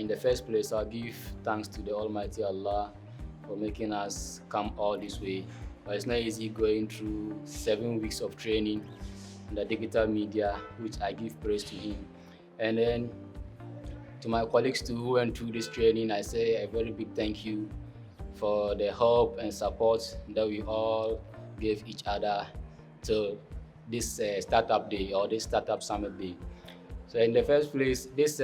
In the first place, I'll give thanks to the Almighty Allah for making us come all this way. But it's not easy going through 7 weeks of training in the digital media, which I give praise to him. And then to my colleagues too who went through this training, I say a very big thank you for the help and support that we all gave each other till this startup day or this startup summit day. So in the first place, these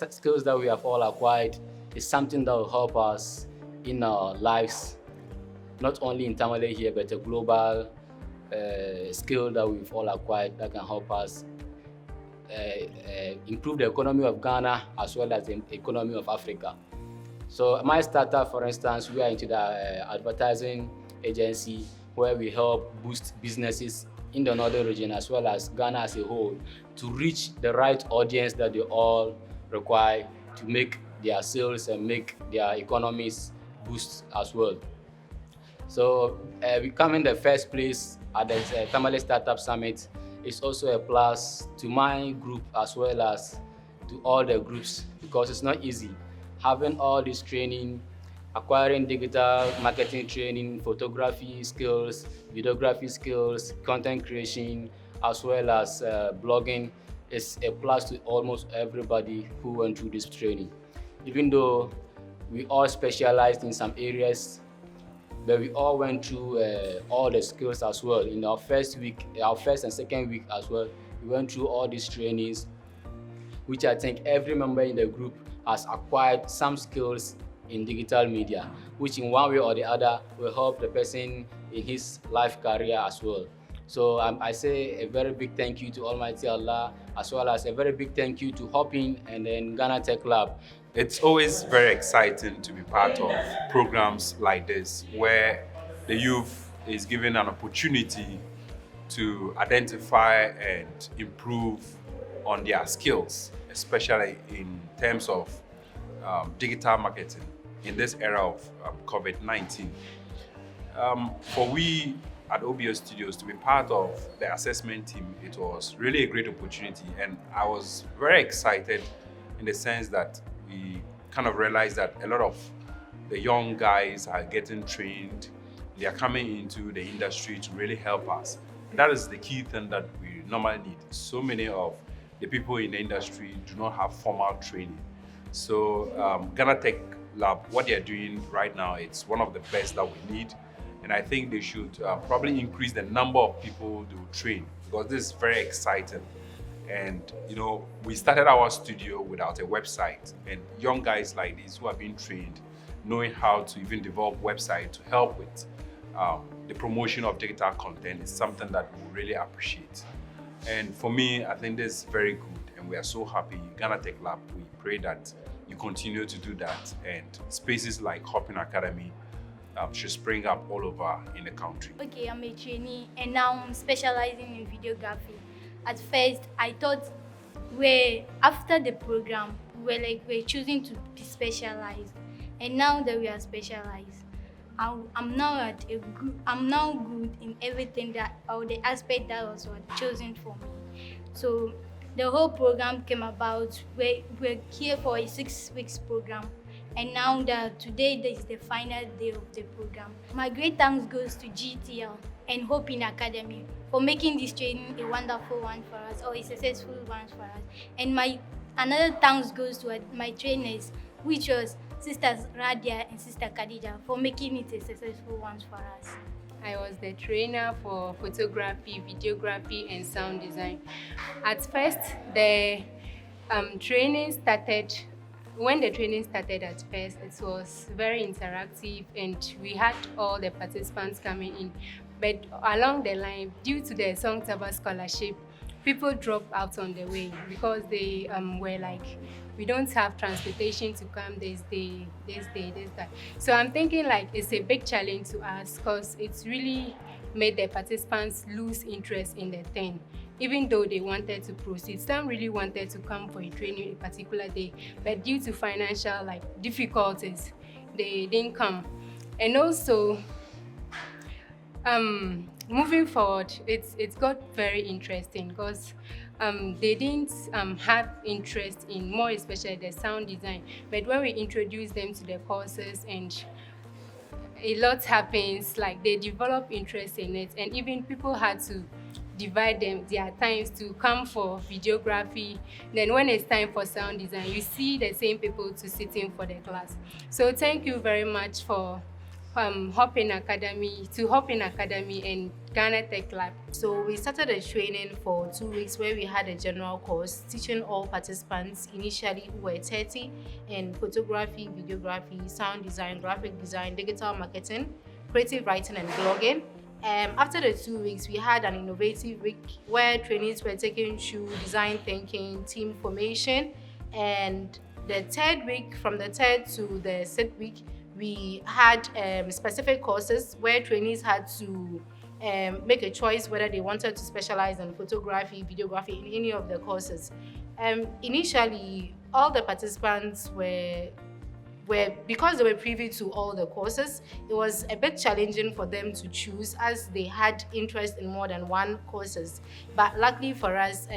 skills that we have all acquired is something that will help us in our lives, not only in Tamale here, but a global skill that we've all acquired that can help us improve the economy of Ghana as well as the economy of Africa. So my startup, for instance, we are into the advertising agency where we help boost businesses in the northern region as well as Ghana as a whole to reach the right audience that they all require to make their sales and make their economies boost as well. So we come in the first place at the Tamale Startup Summit. It's also a plus to my group as well as to all the groups because it's not easy. Having all this training, acquiring digital marketing training, photography skills, videography skills, content creation, as well as blogging is a plus to almost everybody who went through this training. Even though we all specialized in some areas, but we all went through all the skills as well. In our first week, our first and second week as well, we went through all these trainings, which I think every member in the group has acquired some skills in digital media, which in one way or the other will help the person in his life career as well. So I say a very big thank you to Almighty Allah, as well as a very big thank you to HOPin and then GhanaTech Lab. It's always very exciting to be part of programs like this, where the youth is given an opportunity to identify and improve on their skills, especially in terms of digital marketing in this era of COVID-19. For we at OBO Studios to be part of the assessment team, it was really a great opportunity, and I was very excited in the sense that we kind of realized that a lot of the young guys are getting trained. They are coming into the industry to really help us. That is the key thing that we normally need. So many of the people in the industry do not have formal training. So GhanaTech Lab, what they're doing right now, it's one of the best that we need. And I think they should probably increase the number of people they will train, because this is very exciting. And you know, we started our studio without a website, and young guys like this who are being trained, knowing how to even develop website to help with the promotion of digital content is something that we really appreciate. And for me, I think this is very good, and we are so happy. GhanaTech Lab, we pray that you continue to do that, and spaces like HOPin Academy should spring up all over in the country. Okay, I'm a trainee and now I'm specializing in videography. At first, I thought after the program, we're choosing to be specialized. And now that we are specialized, I'm now good in everything or the aspect that was chosen for me. So the whole program came about. We're here for a 6 weeks program. And now today is the final day of the program. My great thanks goes to GTL and HOPin Academy for making this training a wonderful one for us, or a successful one for us. And another thanks goes to my trainers, which was Sisters Radia and Sister Khadija, for making it a successful one for us. I was the trainer for photography, videography, and sound design. At first, the training started. When the training started at first, it was very interactive and we had all the participants coming in. But along the line, due to the Song Taba scholarship, people dropped out on the way because they were like, we don't have transportation to come this day, that. So I'm thinking like it's a big challenge to us because it's really made the participants lose interest in the thing. Even though they wanted to proceed, some really wanted to come for a training a particular day, but due to financial difficulties, they didn't come. And also, moving forward, it's got very interesting because they didn't have interest in, more especially the sound design. But when we introduced them to the courses, and a lot happens, like they develop interest in it, and even people had to divide their times to come for videography. Then when it's time for sound design, you see the same people to sit in for the class. So thank you very much for HOPin Academy and GhanaTech Lab. So we started a training for 2 weeks where we had a general course teaching all participants initially who were 30 in photography, videography, sound design, graphic design, digital marketing, creative writing and blogging. After the 2 weeks, we had an innovative week where trainees were taken through design thinking, team formation, and the third week, from the third to the sixth week, we had specific courses where trainees had to make a choice whether they wanted to specialize in photography, videography, in any of the courses. Initially, all the participants were because they were privy to all the courses, it was a bit challenging for them to choose as they had interest in more than one courses. But luckily for us,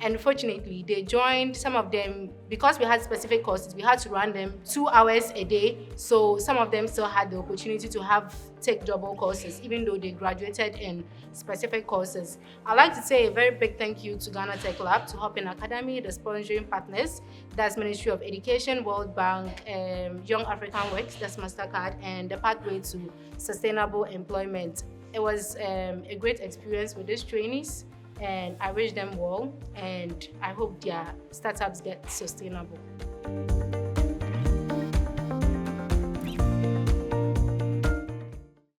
unfortunately, they joined, some of them, because we had specific courses, we had to run them 2 hours a day. So some of them still had the opportunity to take double courses, even though they graduated in specific courses. I'd like to say a very big thank you to GhanaTech Lab, to HOPin Academy, the sponsoring partners, that's Ministry of Education, World Bank, Young African Works, that's Mastercard, and the Pathway to Sustainable Employment. It was a great experience with these trainees, and I wish them well, and I hope their startups get sustainable.